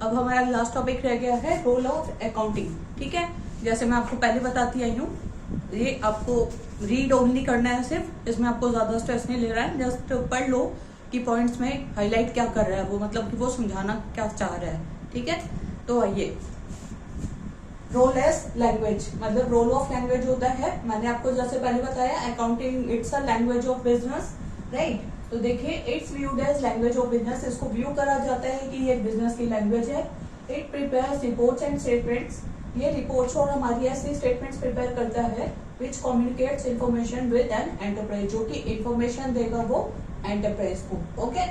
अब हमारा last topic रह गया है रोल ऑफ अकाउंटिंग। ठीक है, जैसे मैं आपको पहले बताती आई हूँ, ये आपको रीड ओनली करना है सिर्फ, इसमें आपको ज्यादा स्ट्रेस नहीं ले रहा है, जस्ट पढ़ लो कि पॉइंट्स में हाईलाइट क्या कर रहा है वो, मतलब कि वो समझाना क्या चाह रहा है। ठीक है, तो आइए, रोल एज लैंग्वेज, मतलब रोल ऑफ लैंग्वेज होता है, मैंने आपको जैसे पहले बताया accounting it's a language of business, right. तो देखिए it's viewed as language of business, इसको व्यू करा जाता है कि ये बिजनेस की लैंग्वेज है। It prepares reports and statements, ये रिपोर्ट्स और हमारी ऐसी स्टेटमेंट्स प्रिपेयर करता है which communicates information with an enterprise, जो कि इंफॉर्मेशन देगा वो एंटरप्राइज को। ओके,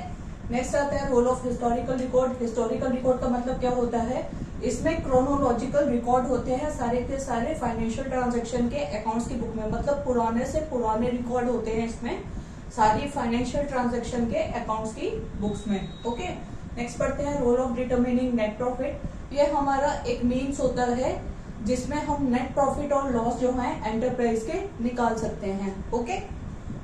नेक्स्ट आता है role of historical record. Historical record का मतलब क्या होता है, इसमें क्रोनोलॉजिकल रिकॉर्ड होते हैं सारे के सारे फाइनेंशियल ट्रांजैक्शन के अकाउंट्स की बुक में, मतलब पुराने से पुराने रिकॉर्ड होते हैं इसमें सारी फाइनेंशियल ट्रांजैक्शन के अकाउंट्स की बुक्स में। ओके, नेक्स्ट पढ़ते हैं role of determining net profit. ये हमारा एक मीन्स होता है जिसमें हम नेट प्रॉफिट और लॉस जो है एंटरप्राइज के निकाल सकते हैं। Okay,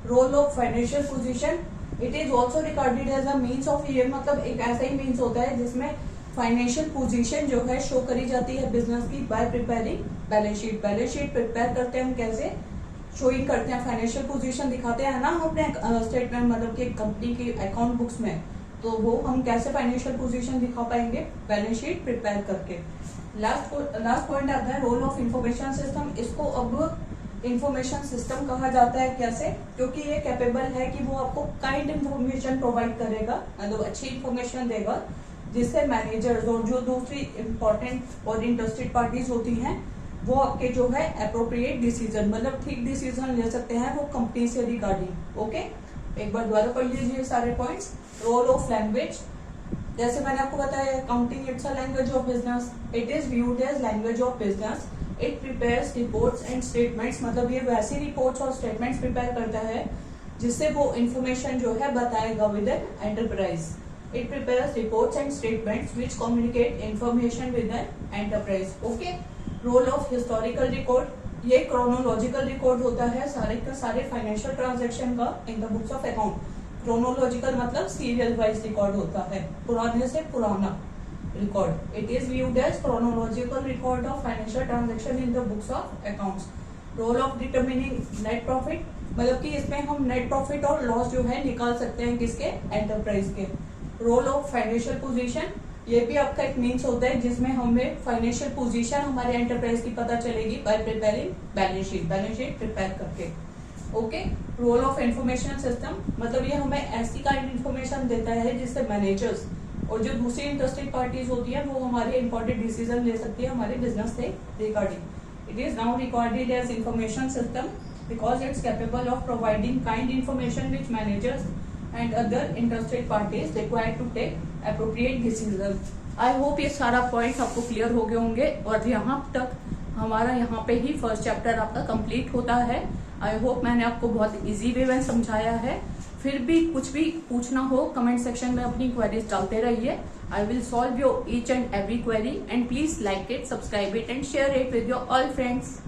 role of financial position, it is also recorded as a means of, ये मतलब एक ऐसा ही मीन्स होता है जिसमें फाइनेंशियल पोजीशन जो है शो करी जाती है बिजनेस की bye preparing balance sheet. Balance sheet prepare करते हैं हम, कैसे शोइंग करते हैं, फाइनेंशियल पोजीशन दिखाते हैं ना हम अपने स्टेटमेंट, मतलब कि कंपनी की अकाउंट बुक्स में, तो वो हम कैसे फाइनेंशियल पोजीशन दिखा पाएंगे, बैलेंस शीट प्रिपेयर करके। लास्ट पॉइंट आता है रोल ऑफ इंफॉर्मेशन सिस्टम। इसको अब इंफॉर्मेशन सिस्टम कहा जाता है, कैसे, क्योंकि ये कैपेबल है कि वो आपको काइंड इंफॉर्मेशन प्रोवाइड करेगा, मतलब अच्छी इंफॉर्मेशन देगा, जिससे मैनेजर्स और जो दूसरी इंपॉर्टेंट और इंटरेस्टेड पार्टीज होती हैं वो आपके जो है अप्रोप्रिएट डिसीजन, मतलब ठीक डिसीजन ले सकते हैं वो कंपनी से रिगार्डिंग। ओके, एक बार दोबारा पढ़ लीजिए सारे पॉइंट्स। रोल ऑफ लैंग्वेज, जैसे मैंने आपको बताया accounting it's a language of business, it is viewed as language of business. It prepares reports and statements, मतलब ये वैसी रिपोर्ट्स और स्टेटमेंट्स प्रिपेयर करता है जिससे वो इंफॉर्मेशन जो है बताएगा with an enterprise. It prepares reports and statements which communicate information with an enterprise. Okay. Role of historical record, ये chronological record होता है सारे का सारे financial transaction का in the books of account. Chronological मतलब serial wise record होता है, पुराने से पुराना record. It is viewed as chronological record of financial transaction in the books of accounts. Role of determining net profit, मतलब कि इसमें हम नेट प्रॉफिट और लॉस जो है निकाल सकते हैं किसके, एंटरप्राइज के। रोल ऑफ फाइनेंशियल पोजीशन, ये भी आपका एक मीन्स होता है जिसमें हमें फाइनेंशियल पोजीशन हमारे एंटरप्राइज की पता चलेगी by preparing balance sheet, balance sheet prepare करके। Okay, role of information system, मतलब ये हमें ऐसी काइंड इंफॉर्मेशन देता है जिससे मैनेजर्स और जो दूसरी इंटरेस्टेड पार्टीज होती है वो हमारे इंपॉर्टेंट डिसीजन ले सकती है हमारे बिजनेस से regarding. It is now recorded as information system because it's capable of providing kind information which managers and other interested parties required to take appropriate decision. I hope ये सारा point आपको clear हो गए होंगे, और यहाँ तक हमारा यहाँ पे ही फर्स्ट चैप्टर आपका कंप्लीट होता है। आई होप मैंने आपको बहुत इजी वे में समझाया है। फिर भी कुछ भी पूछना हो कमेंट सेक्शन में अपनी क्वेरीज डालते रहिए। I will solve your each and every query, and please like it, subscribe it and share it with your all friends.